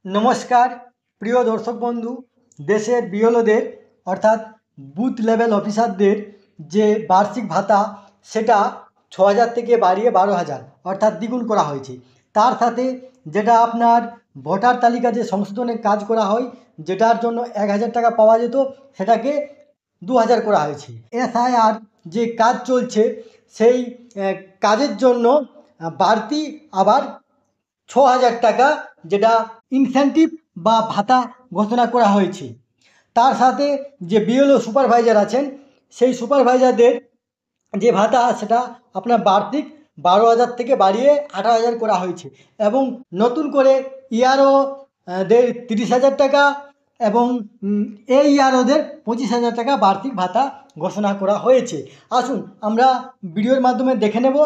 নমস্কার প্রিয় দর্শক বন্ধু, দেশের বিএলওদের অর্থাৎ বুথ লেভেল অফিসারদের যে বার্ষিক ভাতা সেটা 6,000 থেকে বাড়িয়ে 12,000 অর্থাৎ দ্বিগুণ করা হয়েছে। তার সাথে যেটা আপনার ভোটার তালিকা যে সংশোধনের কাজ করা হয়, যেটার জন্য 1,000 টাকা পাওয়া যেত, সেটাকে 2,000 করা হয়েছে। এসআইআর যে কাজ চলছে সেই কাজের জন্য বাড়তি আবার 6,000 টাকা যেটা ইনসেন্টিভ বা ভাতা ঘোষণা করা হয়েছে। তার সাথে যে বিএলও সুপারভাইজার আছেন সেই সুপারভাইজারদের যে ভাতা সেটা আপনার বার্ষিক 12,000 থেকে বাড়িয়ে 18,000 করা হয়েছে এবং নতুন করে ইআরও দের 30,000 টাকা এবং এই ইআরওদের 25,000 টাকা বার্ষিক ভাতা ঘোষণা করা হয়েছে। আসুন আমরা ভিডিওর মাধ্যমে দেখে নেব।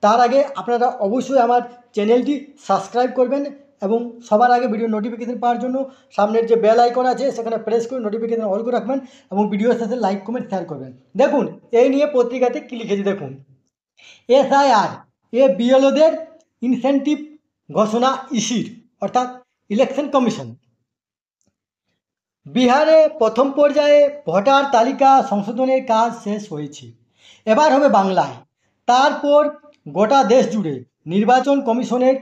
তার আগে আপনারা অবশ্যই আমার চ্যানেলটি সাবস্ক্রাইব করবেন এবং সবার আগে ভিডিও নোটিফিকেশান পাওয়ার জন্য সামনের যে বেল আইকন আছে সেখানে প্রেস করে নোটিফিকেশান অল করে রাখবেন এবং ভিডিওর সাথে লাইক কমেন্ট শেয়ার করবেন। দেখুন এই নিয়ে পত্রিকাতে কী লিখেছে দেখুন। এসআইআর বিএলওদের ইনসেন্টিভ ঘোষণা ইসির অর্থাৎ ইলেকশন কমিশন। বিহারে প্রথম পর্যায়ে ভোটার তালিকা সংশোধনের কাজ শেষ হয়েছে, এবার হবে বাংলায়। তারপর গোটা দেশ জুড়ে নির্বাচন কমিশনের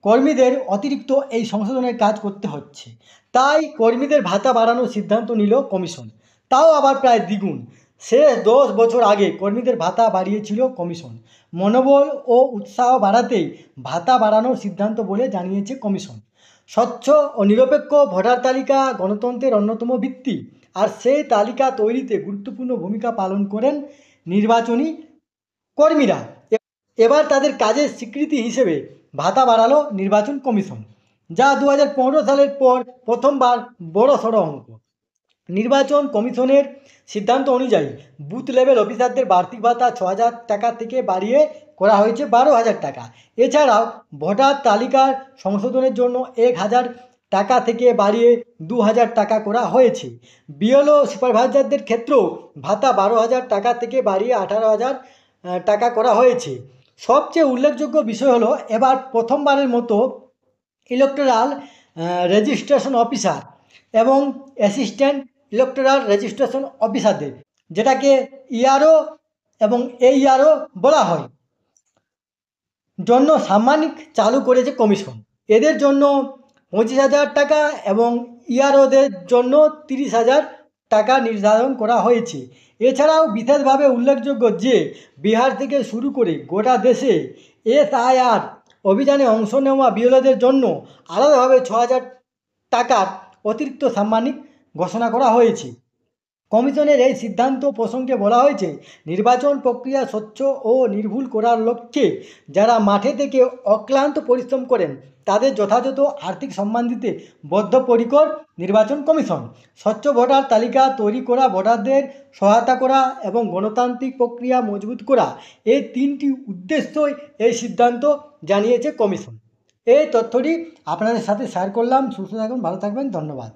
কর্মীদের অতিরিক্ত এই সংশোধনের কাজ করতে হচ্ছে। তাই কর্মীদের ভাতা বাড়ানোর সিদ্ধান্ত নিল কমিশন, তাও আবার প্রায় দ্বিগুণ। শেষ 10 বছর আগে কর্মীদের ভাতা বাড়িয়েছিল কমিশন। মনোবল ও উৎসাহ বাড়াতেই ভাতা বাড়ানোর সিদ্ধান্ত বলে জানিয়েছে কমিশন। স্বচ্ছ ও নিরপেক্ষ ভোটার তালিকা গণতন্ত্রের অন্যতম ভিত্তি, আর সেই তালিকা তৈরিতে গুরুত্বপূর্ণ ভূমিকা পালন করেন নির্বাচনী কর্মীরা। এবার তাদের কাজের স্বীকৃতি হিসেবে ভাতা বাড়ালো নির্বাচন কমিশন, যা 2015 সালের পর প্রথমবার বড়সড় অঙ্ক। নির্বাচন কমিশনের সিদ্ধান্ত অনুযায়ী বুথ লেভেল অফিসারদের বার্ষিক ভাতা 6,000 টাকা থেকে বাড়িয়ে করা হয়েছে 12,000 টাকা। এছাড়াও ভোটার তালিকার সংশোধনের জন্য 1,000 টাকা থেকে বাড়িয়ে 2,000 টাকা করা হয়েছে। বিএলও সুপারভাইজারদের ক্ষেত্রেও ভাতা 12,000 টাকা থেকে বাড়িয়ে 18,000 টাকা করা হয়েছে। সবচেয়ে উল্লেখযোগ্য বিষয় হলো এবার প্রথমবারের মতো ইলেকটোরাল রেজিস্ট্রেশন অফিসার এবং অ্যাসিস্ট্যান্ট ইলেকটোরাল রেজিস্ট্রেশন অফিসারদের, যেটাকে ইআরও এবং এইআরও বলা হয়, জন্য সাম্মানিক চালু করেছে কমিশন। এদের জন্য 25,000 টাকা এবং ইআরওদের জন্য 30,000 টাকা নির্ধারণ করা হয়েছে। এছাড়াও বিশেষভাবে উল্লেখযোগ্য যে বিহার থেকে শুরু করে গোটা দেশে এসআইআর অভিযানে অংশ নেওয়া বিএলওদের জন্য আলাদাভাবে 6,000 টাকার অতিরিক্ত সাম্মানিক ঘোষণা করা হয়েছে। কমিশনের এই সিদ্ধান্ত প্রসঙ্গে বলা হয়েছে, নির্বাচন প্রক্রিয়া স্বচ্ছ ও নির্ভুল করার লক্ষ্যে যারা মাঠে থেকে অক্লান্ত পরিশ্রম করেন তাদের যথাযথ আর্থিক সম্মান দিতে বদ্ধপরিকর নির্বাচন কমিশন। স্বচ্ছ ভোটার তালিকা তৈরি করা, ভোটারদের সহায়তা করা এবং গণতান্ত্রিক প্রক্রিয়া মজবুত করা, এই 3টি উদ্দেশ্যই এই সিদ্ধান্ত জানিয়েছে কমিশন। এই তথ্যটি আপনাদের সাথে শেয়ার করলাম। সুস্থ থাকুন, ভালো থাকবেন, ধন্যবাদ।